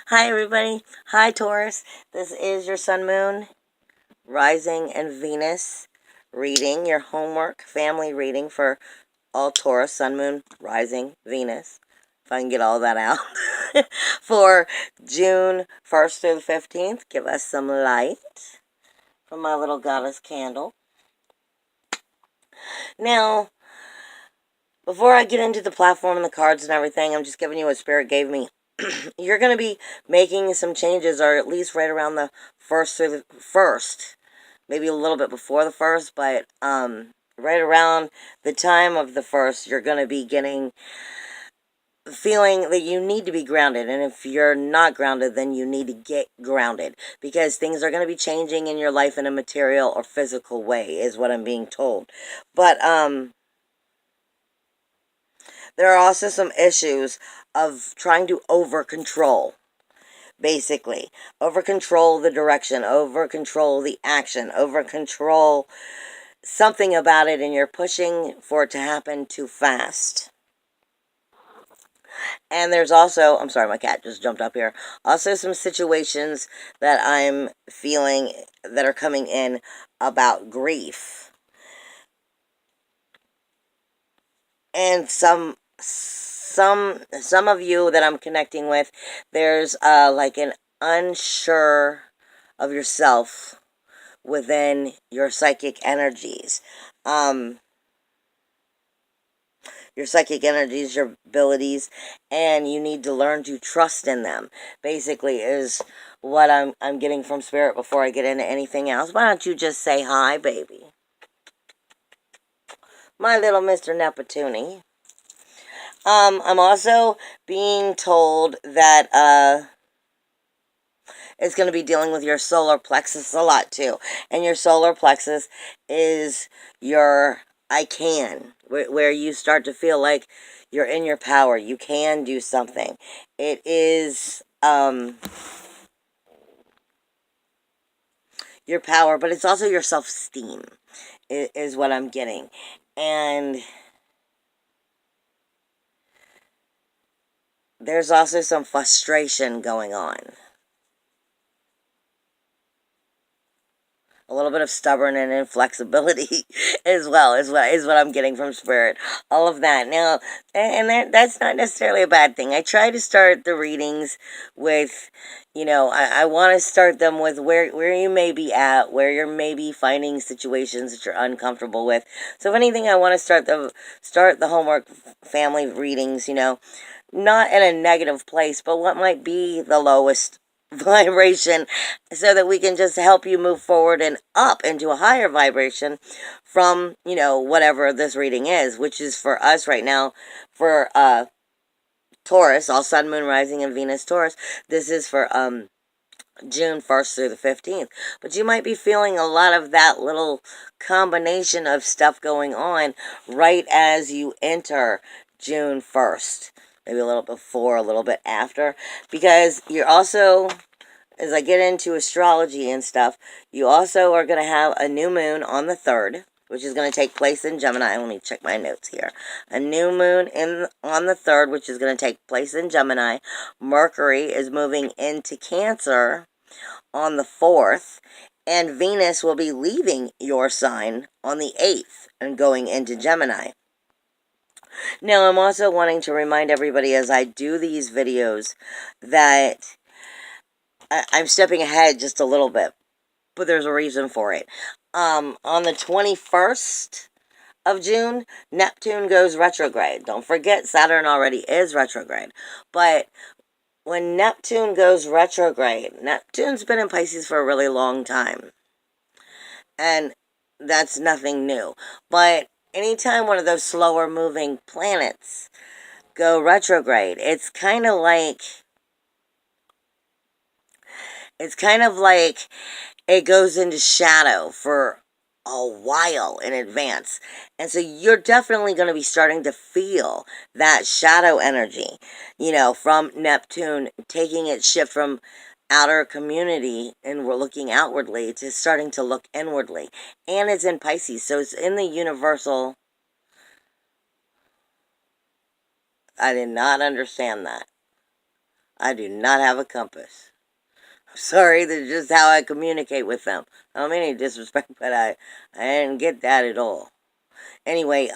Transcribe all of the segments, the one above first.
Hi, everybody. Hi, Taurus. This is your Sun, Moon, Rising, and Venus reading, your homework family reading for all Taurus, Sun, Moon, Rising, Venus. If I can get all that out. For June 1st through the 15th, give us some light from my little goddess candle. Now, before I get into the platform and the cards and everything, I'm just giving you what Spirit gave me. You're going to be making some changes, or at least right around the first, maybe a little bit before the first, but right around the time of the first, you're going to be feeling that you need to be grounded. And if you're not grounded, then you need to get grounded, because things are going to be changing in your life in a material or physical way, is what I'm being told. But there are also some issues of trying to over control. Basically, over control the direction, over control the action, over control something about it, and you're pushing for it to happen too fast. And there's also, I'm sorry, my cat just jumped up here. Also, some situations that I'm feeling that are coming in about grief. And some of you that I'm connecting with, there's like an unsure of yourself within your psychic energies. Your psychic energies, your abilities, and you need to learn to trust in them. Basically, is what I'm getting from Spirit before I get into anything else. Why don't you just say hi, baby? My little Mr. Neptune. I'm also being told that it's going to be dealing with your solar plexus a lot too. And your solar plexus is your I can, where you start to feel like you're in your power. You can do something. It is your power, but it's also your self-esteem, is what I'm getting. And there's also some frustration going on. A little bit of stubborn and inflexibility as well is what I'm getting from Spirit. All of that. Now, and that's not necessarily a bad thing. I try to start the readings with, I want to start them with where you may be at, where you're maybe finding situations that you're uncomfortable with. So if anything, I want to start the homework family readings, not in a negative place, but what might be the lowest vibration, so that we can just help you move forward and up into a higher vibration from, whatever this reading is, which is for us right now for Taurus, all Sun, Moon, Rising, and Venus Taurus. This is for June 1st through the 15th. But you might be feeling a lot of that little combination of stuff going on right as you enter June 1st. Maybe a little before, a little bit after. Because you're also, as I get into astrology and stuff, you also are going to have a new moon on the 3rd, which is going to take place in Gemini. Let me check my notes here. A new moon on the 3rd, which is going to take place in Gemini. Mercury is moving into Cancer on the 4th, and Venus will be leaving your sign on the 8th and going into Gemini. Now, I'm also wanting to remind everybody as I do these videos that I'm stepping ahead just a little bit, but there's a reason for it. On the 21st of June, Neptune goes retrograde. Don't forget, Saturn already is retrograde. But when Neptune goes retrograde, Neptune's been in Pisces for a really long time. And that's nothing new. But anytime one of those slower moving planets go retrograde, it's kind of like it goes into shadow for a while in advance. And so you're definitely going to be starting to feel that shadow energy, from Neptune taking its shift from outer community, and we're looking outwardly, to starting to look inwardly. And it's in Pisces, so it's in the universal. I did not understand that. I do not have a compass. I'm sorry, that's just how I communicate with them. I don't mean any disrespect, but I didn't get that at all. Anyway,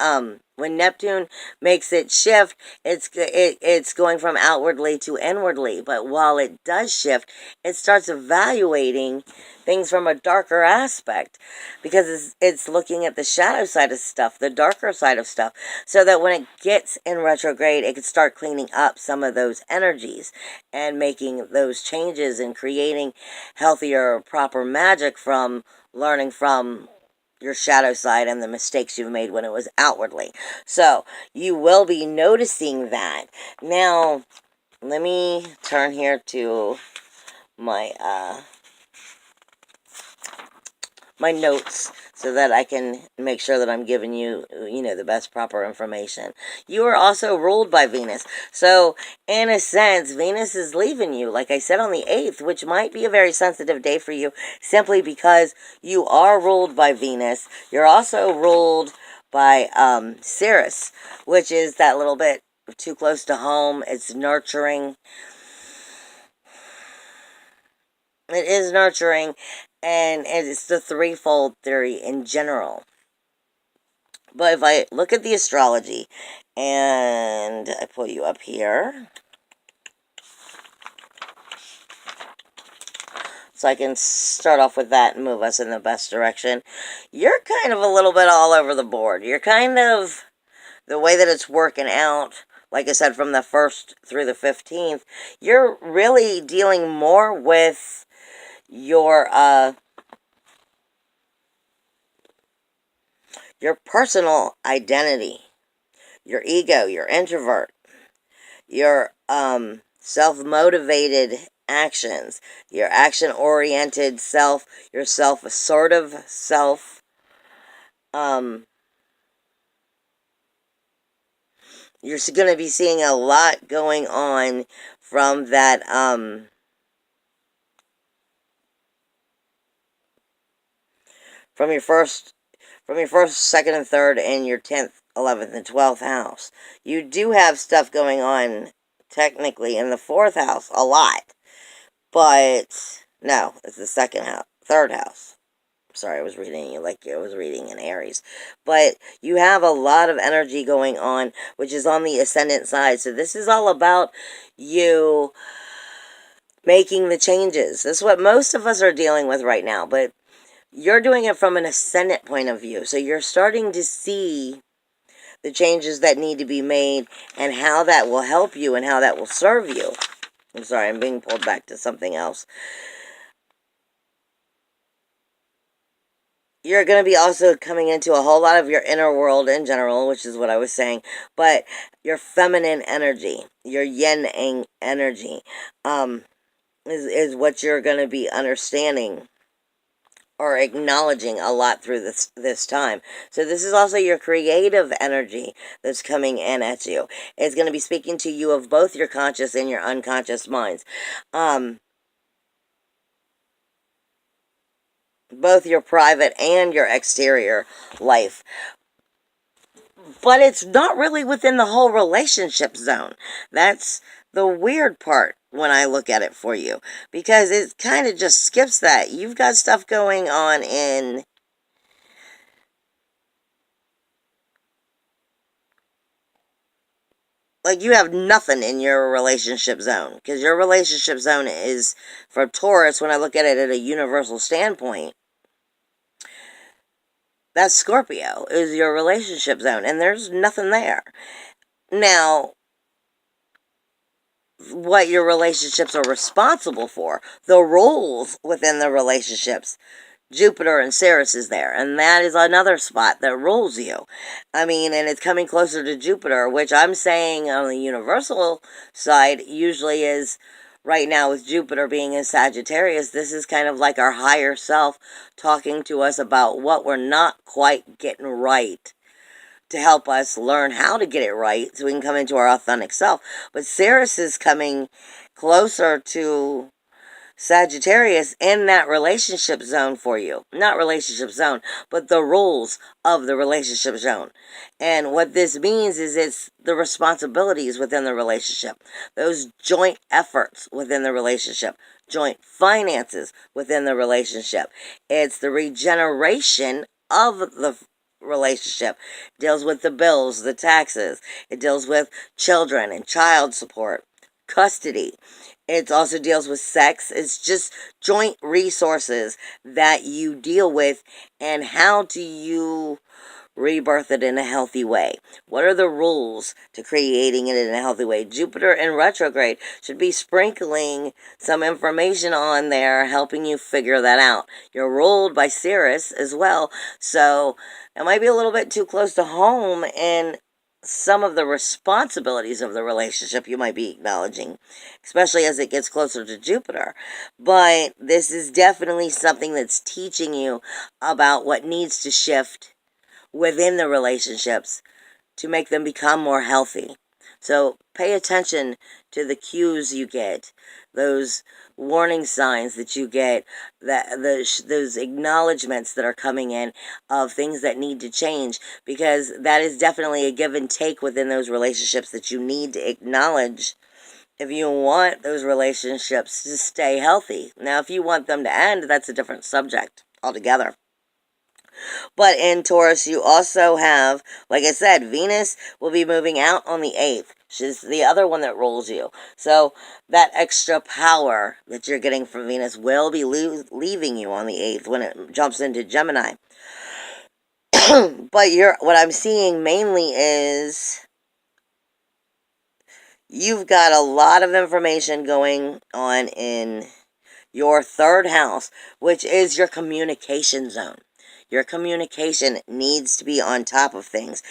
when Neptune makes its shift, it's going from outwardly to inwardly. But while it does shift, it starts evaluating things from a darker aspect, because it's looking at the shadow side of stuff, the darker side of stuff, so that when it gets in retrograde, it can start cleaning up some of those energies and making those changes and creating healthier, proper magic from learning from your shadow side and the mistakes you've made when it was outwardly. So you will be noticing that. Now, let me turn here to my my notes so that I can make sure that I'm giving you, the best proper information. You are also ruled by Venus. So, in a sense, Venus is leaving you, like I said, on the 8th, which might be a very sensitive day for you, simply because you are ruled by Venus. You're also ruled by Taurus, which is that little bit too close to home. It's nurturing. It is nurturing, and it's the threefold theory in general. But if I look at the astrology, and I pull you up here, so I can start off with that and move us in the best direction, you're kind of a little bit all over the board. You're kind of, the way that it's working out, like I said, from the 1st through the 15th, you're really dealing more with your personal identity, your ego, your introvert, your self-motivated actions, your action-oriented self, your self-assertive self. You're going to be seeing a lot going on from that from your first, second, and third, and your 10th, 11th, and 12th house. You do have stuff going on, technically, in the 4th house, a lot. But, no, it's the second house, 3rd house. Sorry, I was reading you like I was reading in Aries. But you have a lot of energy going on, which is on the ascendant side. So this is all about you making the changes. This is what most of us are dealing with right now. But you're doing it from an ascendant point of view. So you're starting to see the changes that need to be made and how that will help you and how that will serve you. I'm sorry, I'm being pulled back to something else. You're going to be also coming into a whole lot of your inner world in general, which is what I was saying, but your feminine energy, your yin energy, is what you're going to be understanding or acknowledging a lot through this time. So this is also your creative energy that's coming in at you. It's going to be speaking to you of both your conscious and your unconscious minds. Both your private and your exterior life. But it's not really within the whole relationship zone. That's the weird part when I look at it for you, because it kind of just skips that. You've got stuff going on in like you have nothing in your relationship zone, because your relationship zone is, for Taurus, when I look at it at a universal standpoint, that's Scorpio, is your relationship zone, and there's nothing there. Now, what your relationships are responsible for, the roles within the relationships, Jupiter and Ceres is there, and that is another spot that rules you. I mean, and it's coming closer to Jupiter, which I'm saying on the universal side usually is, right now with Jupiter being in Sagittarius, this is kind of like our higher self talking to us about what we're not quite getting right, to help us learn how to get it right so we can come into our authentic self. But Ceres is coming closer to Sagittarius in that relationship zone for you. Not relationship zone, but the rules of the relationship zone. And what this means is it's the responsibilities within the relationship, those joint efforts within the relationship, joint finances within the relationship. It's the regeneration of the relationship. It deals with the bills, the taxes. It deals with children and child support, custody. It also deals with sex. It's just joint resources that you deal with, and how do you rebirth it in a healthy way? What are the rules to creating it in a healthy way? Jupiter in retrograde should be sprinkling some information on there, helping you figure that out. You're ruled by Taurus as well, so it might be a little bit too close to home, and some of the responsibilities of the relationship you might be acknowledging, especially as it gets closer to Jupiter. But this is definitely something that's teaching you about what needs to shift within the relationships to make them become more healthy. So pay attention to the cues you get, those warning signs that you get, those acknowledgments that are coming in of things that need to change, because that is definitely a give and take within those relationships that you need to acknowledge if you want those relationships to stay healthy. Now, if you want them to end, that's a different subject altogether. But in Taurus, you also have, like I said, Venus will be moving out on the 8th. She's the other one that rules you. So that extra power that you're getting from Venus will be leaving you on the 8th when it jumps into Gemini. But what I'm seeing mainly is you've got a lot of information going on in your third house, which is your communication zone. Your communication needs to be on top of things.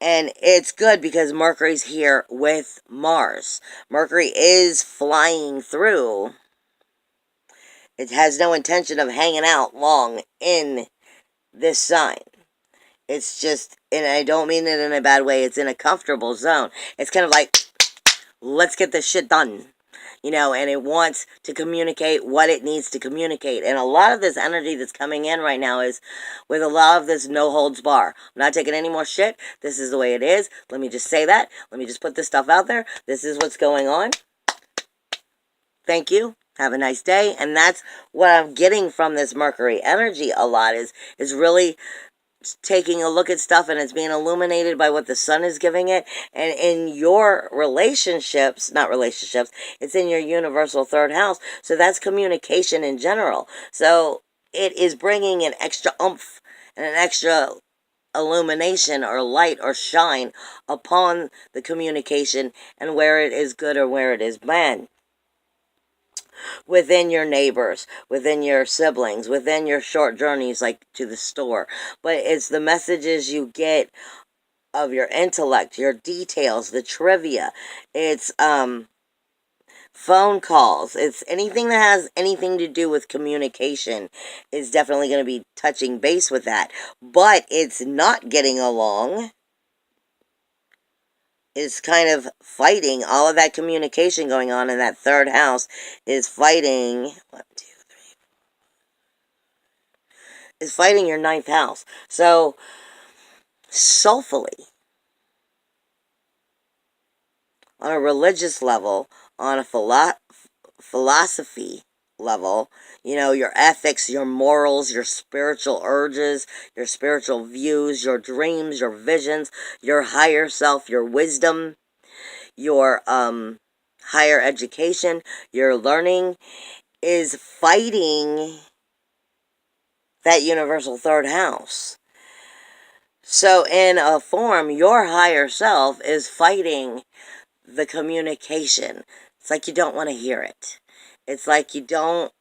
And it's good because Mercury's here with Mars. Mercury is flying through. It has no intention of hanging out long in this sign. It's just, and I don't mean it in a bad way, it's in a comfortable zone. It's kind of like, let's get this shit done. And it wants to communicate what it needs to communicate. And a lot of this energy that's coming in right now is with a lot of this no holds bar. I'm not taking any more shit. This is the way it is. Let me just say that. Let me just put this stuff out there. This is what's going on. Thank you. Have a nice day. And that's what I'm getting from this Mercury energy a lot is really taking a look at stuff, and it's being illuminated by what the sun is giving it. And in your relationships, not relationships, it's in your universal third house. So that's communication in general. So it is bringing an extra oomph and an extra illumination or light or shine upon the communication and where it is good or where it is bad. Within your neighbors, within your siblings, within your short journeys like to the store. But it's the messages you get of your intellect, your details, the trivia. It's phone calls. It's anything that has anything to do with communication is definitely going to be touching base with that. But it's not getting along. Is kind of fighting all of that communication going on in that third house is fighting is fighting your ninth house. So soulfully, on a religious level, on a philosophy level, your ethics, your morals, your spiritual urges, your spiritual views, your dreams, your visions, your higher self, your wisdom, your higher education, your learning is fighting that universal third house. So in a form, your higher self is fighting the communication. It's like you don't want to hear it. It's like you don't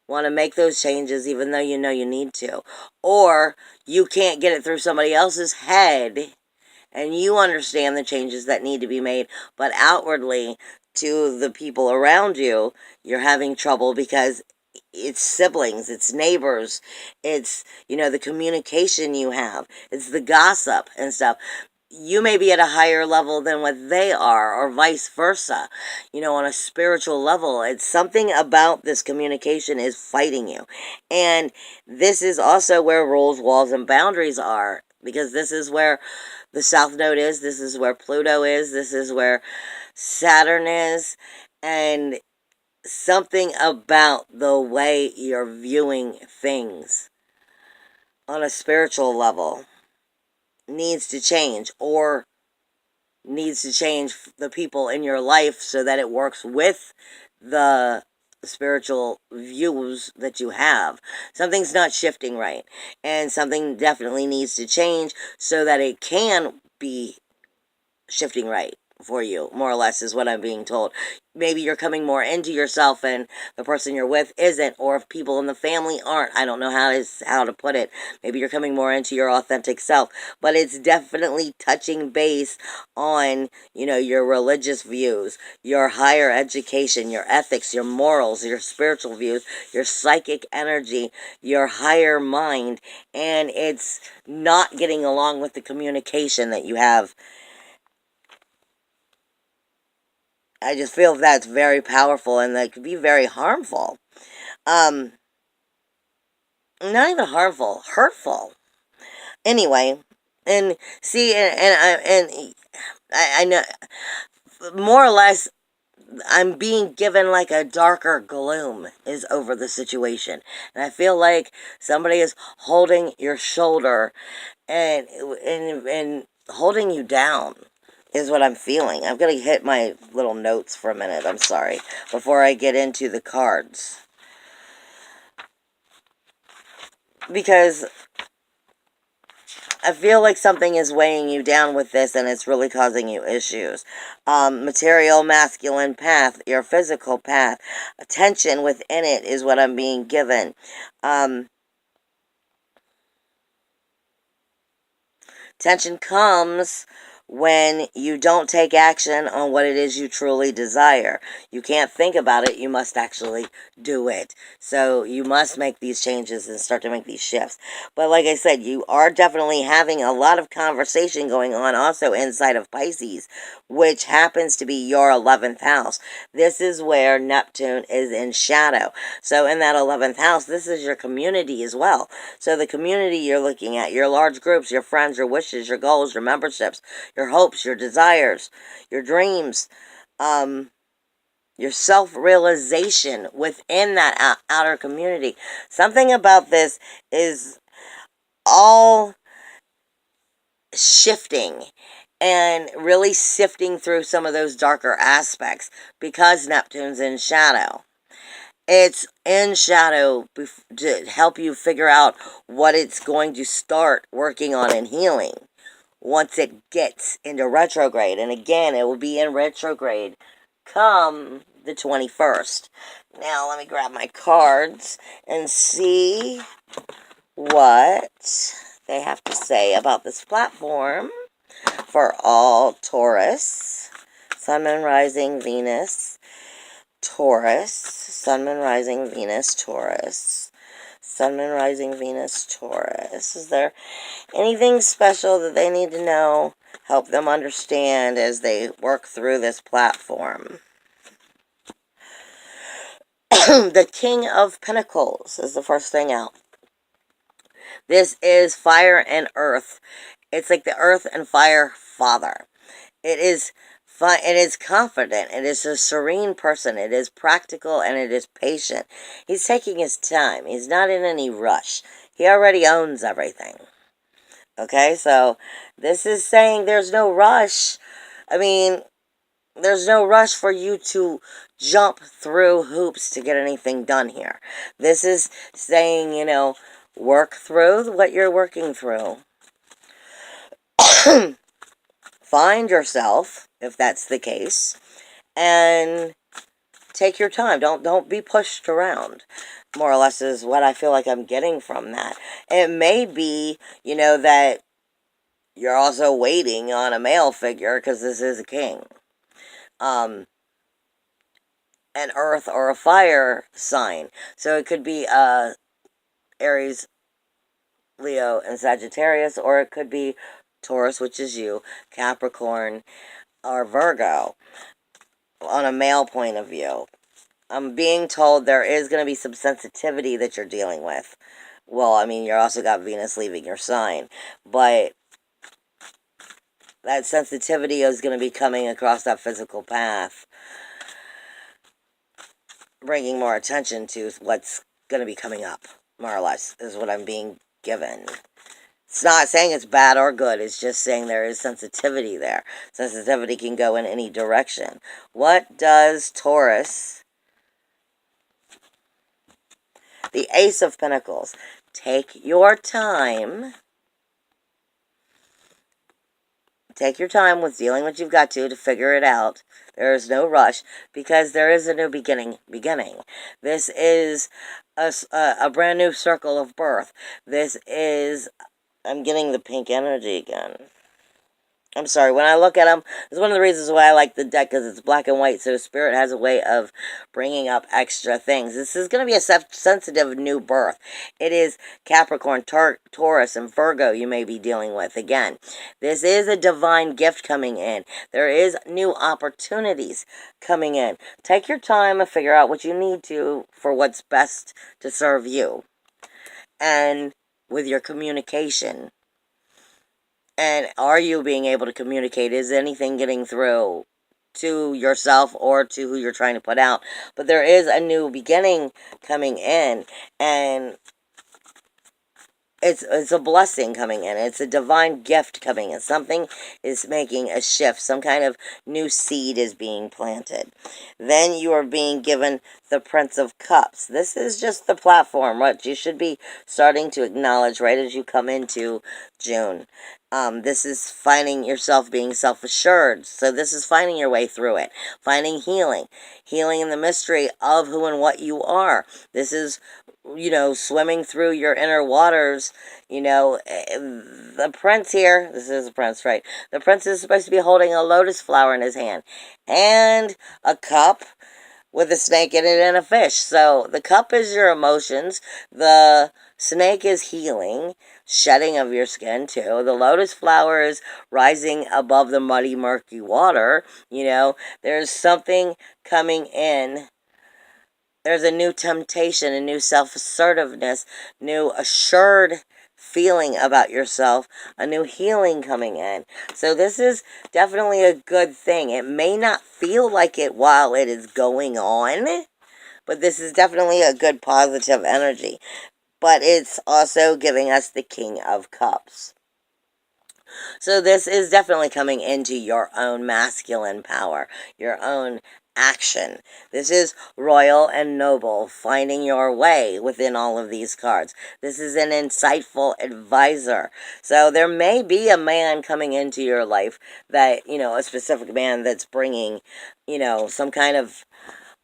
want to make those changes even though you know you need to. Or you can't get it through somebody else's head and you understand the changes that need to be made, but outwardly to the people around you, you're having trouble because it's siblings, it's neighbors, it's, the communication you have, it's the gossip and stuff. you may be at a higher level than what they are, or vice versa, on a spiritual level. It's something about this communication is fighting you. And this is also where rules, walls, and boundaries are, because this is where the South Node is, this is where Pluto is, this is where Saturn is, and something about the way you're viewing things on a spiritual level needs to change, or needs to change the people in your life so that it works with the spiritual views that you have. Something's not shifting right, and something definitely needs to change so that it can be shifting right for you, more or less, is what I'm being told. Maybe you're coming more into yourself and the person you're with isn't, or if people in the family aren't. I don't know how to put it. Maybe you're coming more into your authentic self, but it's definitely touching base on, your religious views, your higher education, your ethics, your morals, your spiritual views, your psychic energy, your higher mind, and it's not getting along with the communication that you have. I just feel that's very powerful, and that could be very harmful. Um, Not even harmful, hurtful. Anyway, and see, I know, more or less, I'm being given like a darker gloom is over the situation, and I feel like somebody is holding your shoulder and holding you down. Is what I'm feeling. I'm going to hit my little notes for a minute. I'm sorry. Before I get into the cards. Because I feel like something is weighing you down with this, and it's really causing you issues. Material, masculine path, your physical path. Attention within it is what I'm being given. Tension comes when you don't take action on what it is you truly desire. You can't think about it, you must actually do it. So you must make these changes and start to make these shifts. But like I said, you are definitely having a lot of conversation going on also inside of Pisces, which happens to be your 11th house. This is where Neptune is in shadow. So in that 11th house, this is your community as well. So the community you're looking at, your large groups, your friends, your wishes, your goals, your memberships, your hopes, your desires, your dreams, your self-realization within that outer community. Something about this is all shifting and really sifting through some of those darker aspects because Neptune's in shadow. It's in shadow to help you figure out what it's going to start working on and healing once it gets into retrograde. And again, it will be in retrograde come the 21st. Now, let me grab my cards and see what they have to say about this platform for all Taurus, Sun, Moon, Rising, Venus, Taurus, Sun, Moon, Rising, Venus, Taurus, Sun, Moon, Rising, Venus, Taurus. Is there anything special that they need to know? Help them understand as they work through this platform. The King of Pentacles is the first thing out. This is fire and earth. It's like the earth and fire father. It is fun. It is confident. It is a serene person. It is practical, and it is patient. He's taking his time. He's not in any rush. He already owns everything. Okay, so this is saying there's no rush. I mean, there's no rush for you to jump through hoops to get anything done here. This is saying, work through what you're working through. Find yourself, if that's the case, and take your time. Don't be pushed around. More or less is what I feel like I'm getting from that. It may be, that you're also waiting on a male figure because this is a king. An earth or a fire sign. So it could be Aries, Leo, and Sagittarius, or it could be Taurus, which is you, Capricorn, or Virgo, on a male point of view. I'm being told there is going to be some sensitivity that you're dealing with. Well, I mean, you're also got Venus leaving your sign, but that sensitivity is going to be coming across that physical path, bringing more attention to what's going to be coming up, more or less, is what I'm being given. It's not saying it's bad or good, it's just saying there is sensitivity there. Sensitivity can go in any direction. What does Taurus, the Ace of Pentacles, take your time. Take your time with dealing what you've got to figure it out. There is no rush, because there is a new beginning. This is a brand new circle of birth. This is, I'm getting the pink energy again. I'm sorry, when I look at them, it's one of the reasons why I like the deck, because it's black and white, so Spirit has a way of bringing up extra things. This is going to be a sensitive new birth. It is Capricorn, Taurus, and Virgo you may be dealing with. Again, this is a divine gift coming in. There is new opportunities coming in. Take your time and figure out what you need to for what's best to serve you. And with your communication. And are you being able to communicate? Is anything getting through to yourself or to who you're trying to put out? But there is a new beginning coming in, and it's a blessing coming in. It's a divine gift coming in. Something is making a shift. Some kind of new seed is being planted. Then you are being given the Prince of Cups. This is just the platform, what you should be starting to acknowledge right as you come into June. This is finding yourself being self-assured. So this is finding your way through it. Finding healing. Healing in the mystery of who and what you are. This is, swimming through your inner waters. The prince here, this is the prince, right? The prince is supposed to be holding a lotus flower in his hand. And a cup with a snake in it and a fish. So the cup is your emotions. The snake is healing, shedding of your skin too. The lotus flower is rising above the muddy, murky water. There's something coming in. There's a new temptation, a new self-assertiveness, new assured feeling about yourself, a new healing coming in. So this is definitely a good thing. It may not feel like it while it is going on, but this is definitely a good positive energy. But it's also giving us the King of Cups. So this is definitely coming into your own masculine power, your own action. This is royal and noble, finding your way within all of these cards. This is an insightful advisor. So there may be a man coming into your life that, a specific man that's bringing, some kind of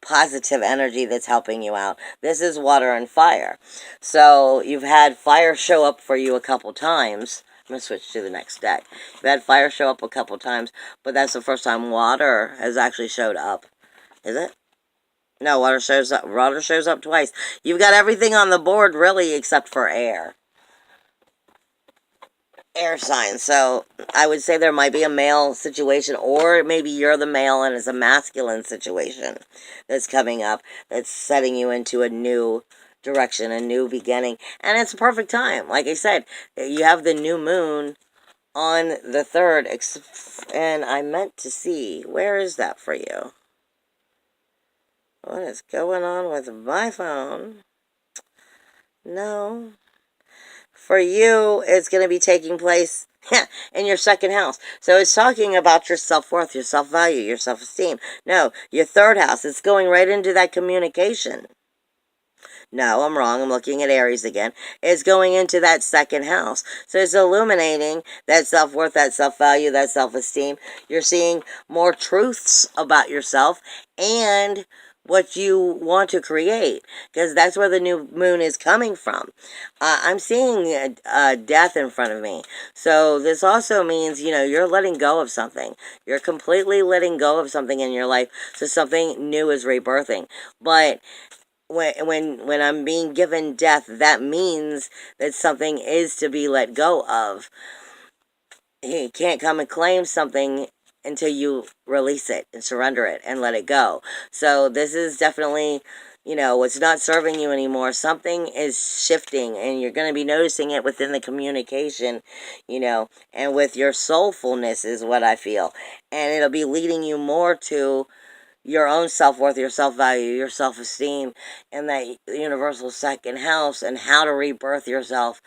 positive energy that's helping you out. This is water and fire. So you've had fire show up for you a couple times. I'm going to switch to the next deck. You've had fire show up a couple times, but that's the first time water has actually showed up. Is it? No, water shows up. Water shows up twice. You've got everything on the board, really, except for air. Air signs. So I would say there might be a male situation, or maybe you're the male and it's a masculine situation that's coming up, that's setting you into a new direction, a new beginning. And it's a perfect time. Like I said, you have the new moon on the 3rd, and I meant to see, where is that for you? What is going on with my phone? No. For you, it's going to be taking place in your 2nd house. So it's talking about your self-worth, your self-value, your self-esteem. No, your 3rd house. It's going right into that communication. No, I'm wrong. I'm looking at Aries again. It's going into that 2nd house. So it's illuminating that self-worth, that self-value, that self-esteem. You're seeing more truths about yourself and what you want to create, because that's where the new moon is coming from. I'm seeing death in front of me. So this also means, you're letting go of something. You're completely letting go of something in your life. So something new is rebirthing. But when I'm being given death, that means that something is to be let go of. he can't come and claim something until you release it and surrender it and let it go. So this is definitely, what's not serving you anymore. Something is shifting, and you're going to be noticing it within the communication, and with your soulfulness is what I feel. And it'll be leading you more to your own self-worth, your self-value, your self-esteem, and that universal second house, and how to rebirth yourself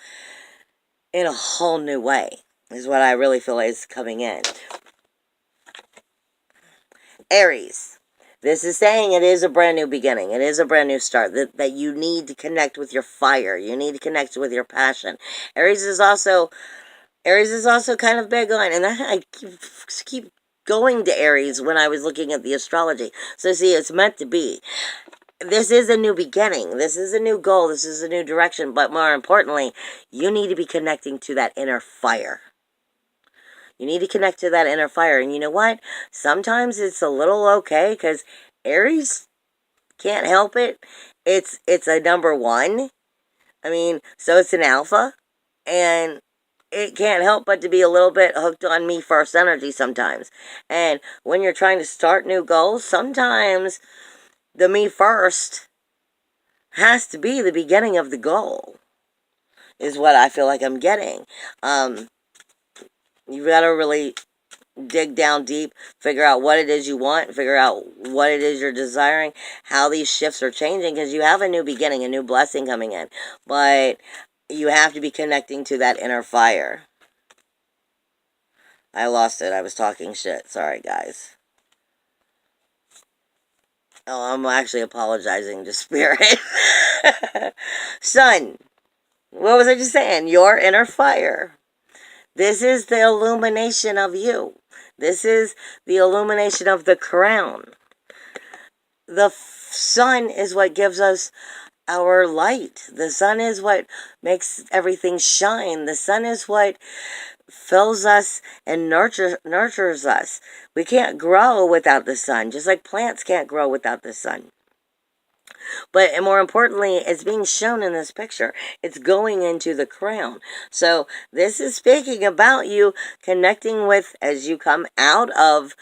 in a whole new way is what I really feel is coming in. Aries. This is saying it is a brand new beginning. It is a brand new start. That you need to connect with your fire. You need to connect with your passion. Aries is also kind of big on, and I keep going to Aries when I was looking at the astrology. So see, it's meant to be. This is a new beginning. This is a new goal. This is a new direction. But more importantly, you need to be connecting to that inner fire. You need to connect to that inner fire. And you know what? Sometimes it's a little okay, because Aries can't help it. It's a number one. I mean, so it's an alpha. And it can't help but to be a little bit hooked on me first energy sometimes. And when you're trying to start new goals, sometimes the me first has to be the beginning of the goal, is what I feel like I'm getting. You've got to really dig down deep, figure out what it is you want, figure out what it is you're desiring, how these shifts are changing, because you have a new beginning, a new blessing coming in. But you have to be connecting to that inner fire. I lost it. I was talking shit. Sorry, guys. Oh, I'm actually apologizing to Spirit. Sun. What was I just saying? Your inner fire. This is the illumination of you. This is the illumination of the crown. The sun is what gives us our light. The sun is what makes everything shine. The sun is what fills us and nurtures us. We can't grow without the sun, just like plants can't grow without the sun. But and more importantly, it's being shown in this picture. It's going into the crown. So this is speaking about you connecting with, as you come out of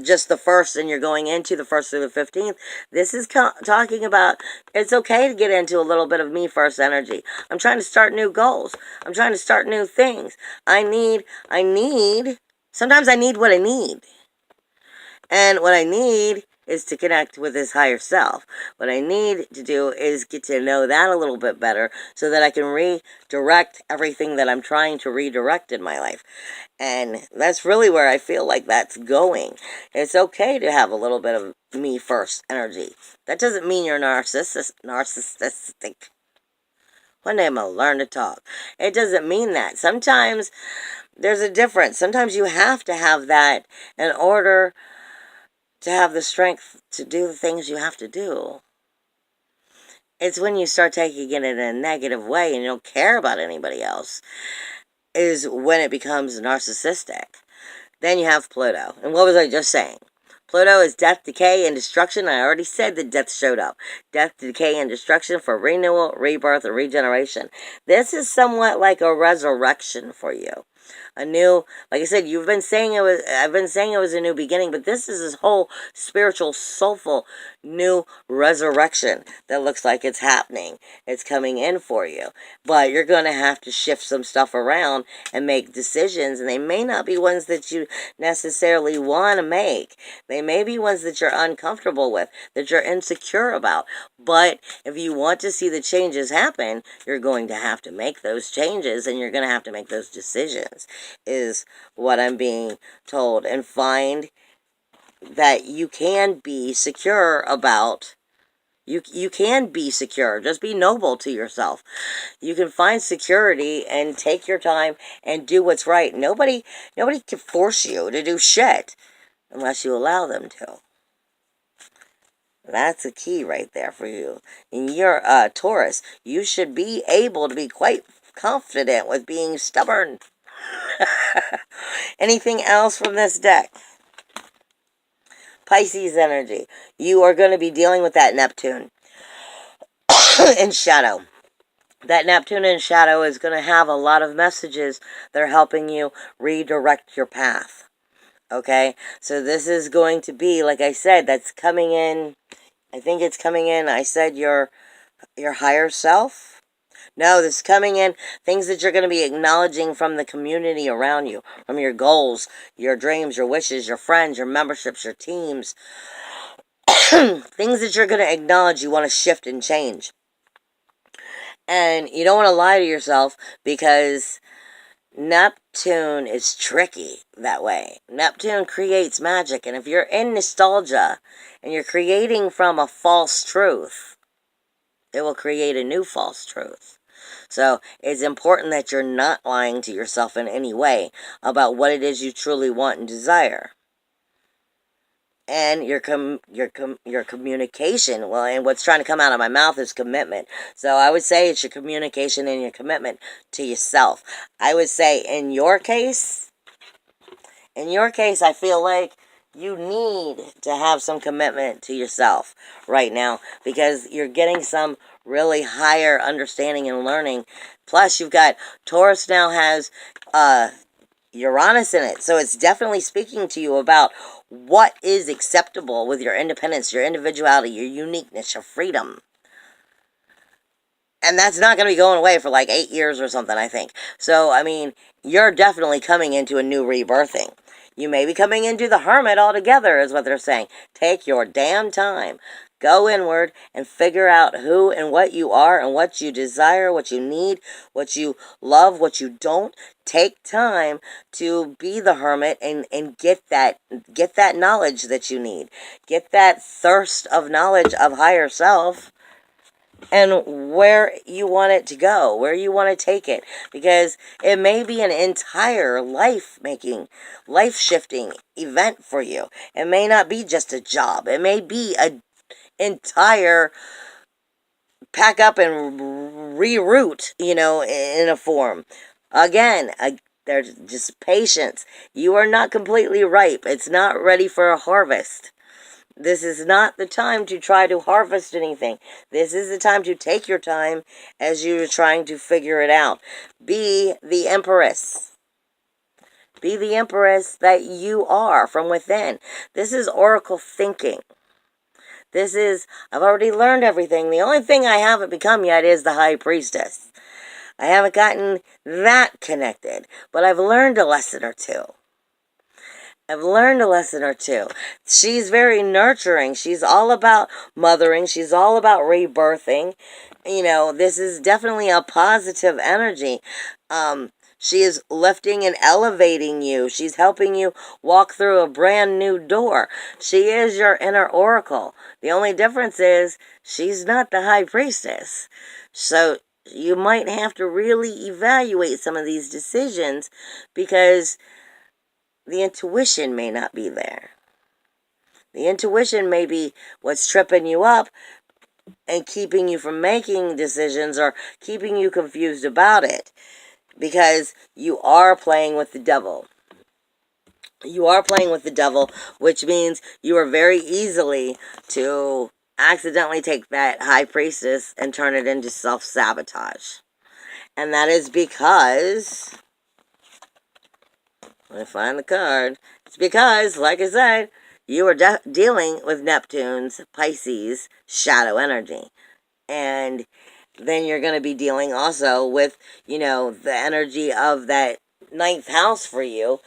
just the first and you're going into the 1st through the 15th. This is talking about it's okay to get into a little bit of me first energy. I'm trying to start new goals. I'm trying to start new things. Sometimes I need what I need. And what I need is to connect with this higher self. What I need to do is get to know that a little bit better so that I can redirect everything that I'm trying to redirect in my life. And that's really where I feel like that's going. It's okay to have a little bit of me first energy. That doesn't mean you're narcissistic. One day I'm going to learn to talk. It doesn't mean that. Sometimes there's a difference. Sometimes you have to have that in order to have the strength to do the things you have to do. It's when you start taking it in a negative way and you don't care about anybody else, is when it becomes narcissistic. Then you have Pluto. And what was I just saying? Pluto is death, decay, and destruction. I already said that death showed up. Death, decay, and destruction for renewal, rebirth, and regeneration. This is somewhat like a resurrection for you. A new, like I said, I've been saying it was a new beginning, but this is this whole spiritual, soulful, new resurrection that looks like it's happening. It's coming in for you. But you're going to have to shift some stuff around and make decisions, and they may not be ones that you necessarily want to make. They may be ones that you're uncomfortable with, that you're insecure about. But if you want to see the changes happen, you're going to have to make those changes, and you're going to have to make those decisions, is what I'm being told. And find that you can be secure about. You can be secure. Just be noble to yourself. You can find security and take your time and do what's right. Nobody can force you to do shit unless you allow them to. That's a key right there for you. And you're Taurus. You should be able to be quite confident with being stubborn. Anything else from this deck? Pisces energy. You are going to be dealing with that Neptune in shadow. that Neptune in shadow is going to have a lot of messages that are helping you redirect your path. Okay? So this is going to be, like I said, that's coming in. I think it's coming in. I said your higher self. No, this is coming in things that you're going to be acknowledging from the community around you, from your goals, your dreams, your wishes, your friends, your memberships, your teams. Things that you're going to acknowledge you want to shift and change. And you don't want to lie to yourself because Neptune is tricky that way. Neptune creates magic. And if you're in nostalgia and you're creating from a false truth, it will create a new false truth. So it's important that you're not lying to yourself in any way about what it is you truly want and desire. And your communication, well, and what's trying to come out of my mouth is commitment. So I would say it's your communication and your commitment to yourself. I would say in your case, I feel like you need to have some commitment to yourself right now because you're getting some really higher understanding and learning. Plus, you've got Taurus now has Uranus in it. So it's definitely speaking to you about what is acceptable with your independence, your individuality, your uniqueness, your freedom. And that's not going to be going away for like 8 years or something, I think. So, I mean, you're definitely coming into a new rebirthing. You may be coming into the hermit altogether, is what they're saying. Take your damn time. Go inward and figure out who and what you are and what you desire, what you need, what you love, what you don't. Take time to be the hermit and get that knowledge that you need. Get that thirst of knowledge of higher self and where you want it to go, where you want to take it, because it may be an entire life-shifting event for you. It may not be just a job. It may be an entire pack up and reroute, in a form. Again, there's just patience. You are not completely ripe. It's not ready for a harvest. This is not the time to try to harvest anything. This is the time to take your time as you're trying to figure it out. Be the empress. Be the empress that you are from within. This is oracle thinking. This is, I've already learned everything. The only thing I haven't become yet is the high priestess. I haven't gotten that connected, but I've learned a lesson or two. She's very nurturing. She's all about mothering. She's all about rebirthing. This is definitely a positive energy. She is lifting and elevating you. She's helping you walk through a brand new door. She is your inner oracle. The only difference is she's not the high priestess. So you might have to really evaluate some of these decisions because the intuition may not be there. The intuition may be what's tripping you up and keeping you from making decisions or keeping you confused about it. Because you are playing with the devil. You are playing with the devil, which means you are very easily to accidentally take that high priestess and turn it into self-sabotage. And that is because, let me find the card. It's because, like I said, you are dealing with Neptune's Pisces shadow energy. And then you're going to be dealing also with, the energy of that ninth house for you,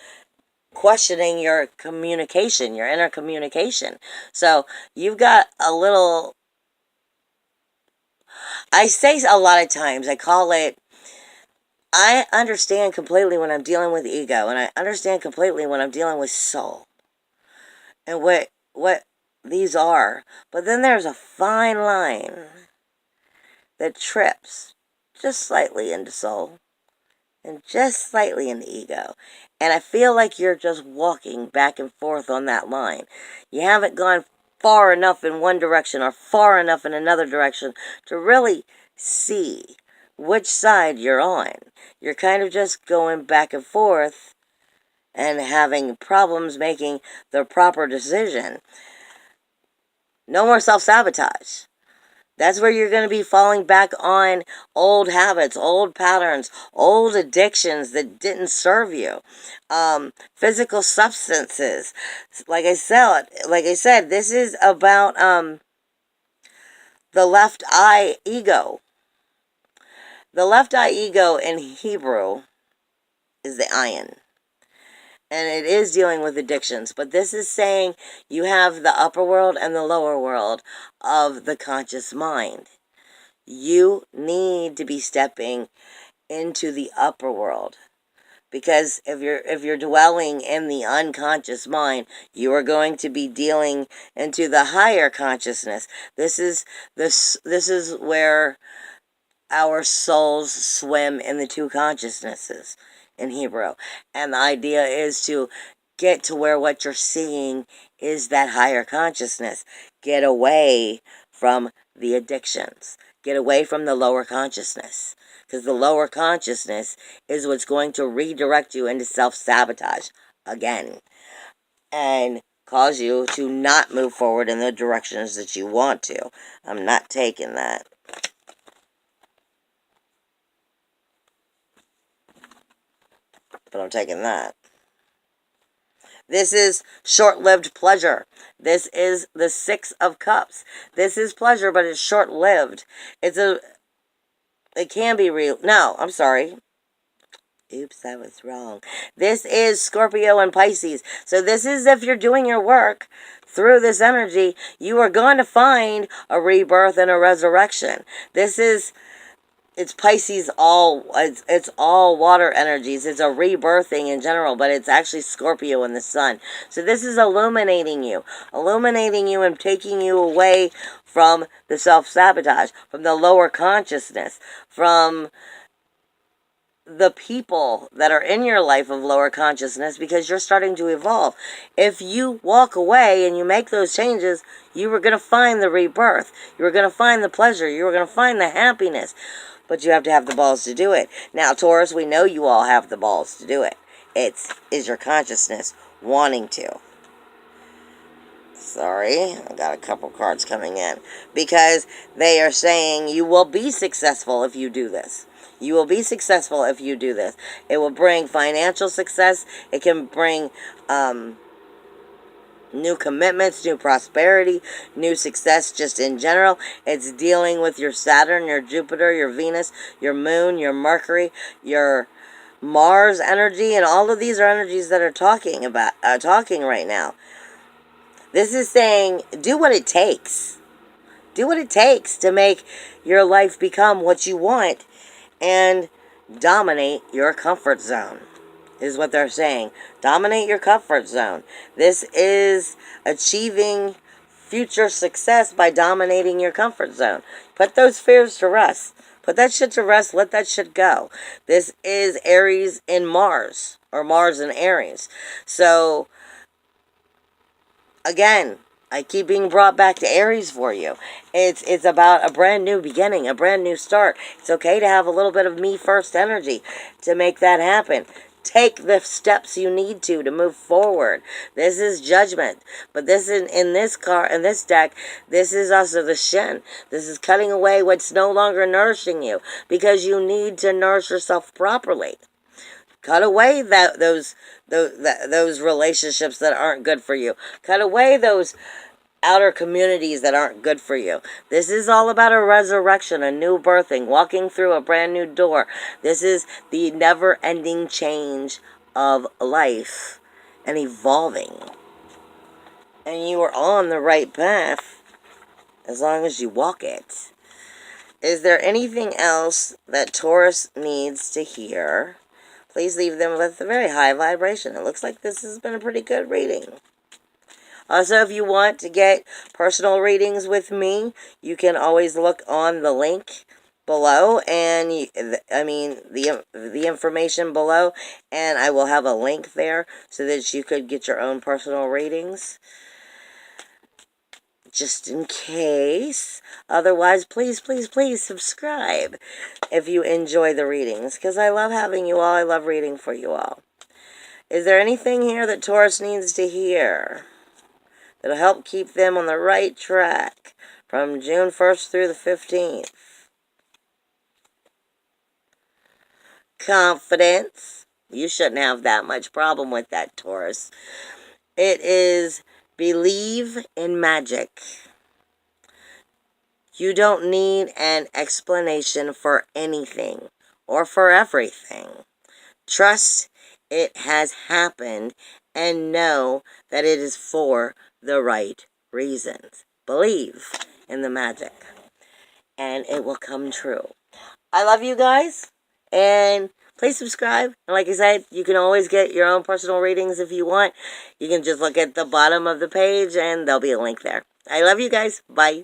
questioning your communication, your inner communication. So you've got a little, I say a lot of times, I understand completely when I'm dealing with ego, and I understand completely when I'm dealing with soul, and what these are. But then there's a fine line that trips just slightly into soul and just slightly into ego. And I feel like you're just walking back and forth on that line. You haven't gone far enough in one direction or far enough in another direction to really see which side you're on. You're kind of just going back and forth and having problems making the proper decision. No more self-sabotage. That's where you're going to be falling back on old habits, old patterns, old addictions that didn't serve you. Physical substances. Like I said, this is about the left eye ego. The left eye ego in Hebrew is the ayin. And it is dealing with addictions, but this is saying you have the upper world and the lower world of the conscious mind. You need to be stepping into the upper world, because if you're dwelling in the unconscious mind, you are going to be dealing into the higher consciousness. This is where our souls swim in the two consciousnesses in Hebrew. And the idea is to get to where what you're seeing is that higher consciousness. Get away from the addictions. Get away from the lower consciousness. Because the lower consciousness is what's going to redirect you into self-sabotage again. And cause you to not move forward in the directions that you want to. I'm not taking that. But I'm taking that. This is short-lived pleasure. This is the Six of Cups. This is pleasure, but it's short-lived. It can be real. No, I'm sorry. Oops, I was wrong. This is Scorpio and Pisces. So this is if you're doing your work through this energy, you are going to find a rebirth and a resurrection. It's Pisces it's all water energies. It's a rebirthing in general, but it's actually Scorpio in the sun. So this is illuminating you and taking you away from the self-sabotage, from the lower consciousness, from the people that are in your life of lower consciousness, because you're starting to evolve. If you walk away and you make those changes, you were going to find the rebirth. You were going to find the pleasure. You were going to find the happiness. But you have to have the balls to do it. Now, Taurus, we know you all have the balls to do it. Is your consciousness wanting to. Sorry, I got a couple cards coming in. Because they are saying you will be successful if you do this. You will be successful if you do this. It will bring financial success. It can bring new commitments, new prosperity, new success just in general. It's dealing with your Saturn, your Jupiter, your Venus, your Moon, your Mercury, your Mars energy, and all of these are energies that are talking right now. This is saying, do what it takes. Do what it takes to make your life become what you want and dominate your comfort zone, is what they're saying. Dominate your comfort zone. This is achieving future success by dominating your comfort zone. Put those fears to rest. Put that shit to rest. Let that shit go. This is Aries in Mars, or Mars in Aries. So, again, I keep being brought back to Aries for you. It's about a brand new beginning, a brand new start. It's okay to have a little bit of me first energy to make that happen. Take the steps you need to move forward. This is judgment. But this in this deck, this is also the Shin. This is cutting away what's no longer nourishing you, because you need to nourish yourself properly. Cut away those relationships that aren't good for you. Cut away those outer communities that aren't good for you. This is all about a resurrection, a new birthing, walking through a brand new door. This is the never-ending change of life and evolving. And you are on the right path as long as you walk it. Is there anything else that Taurus needs to hear? Please leave them with a very high vibration. It looks like this has been a pretty good reading. Also, if you want to get personal readings with me, you can always look on the link below, and the information below, and I will have a link there so that you could get your own personal readings, just in case. Otherwise, please, please, please subscribe if you enjoy the readings, because I love having you all. I love reading for you all. Is there anything here that Taurus needs to hear that'll help keep them on the right track from June 1st through the 15th. Confidence. You shouldn't have that much problem with that, Taurus. It is believe in magic. You don't need an explanation for anything or for everything. Trust it has happened and know that it is for the right reasons. Believe in the magic and it will come true. I love you guys, and please subscribe. And like I said, you can always get your own personal readings if you want. You can just look at the bottom of the page and there'll be a link there. I love you guys. Bye.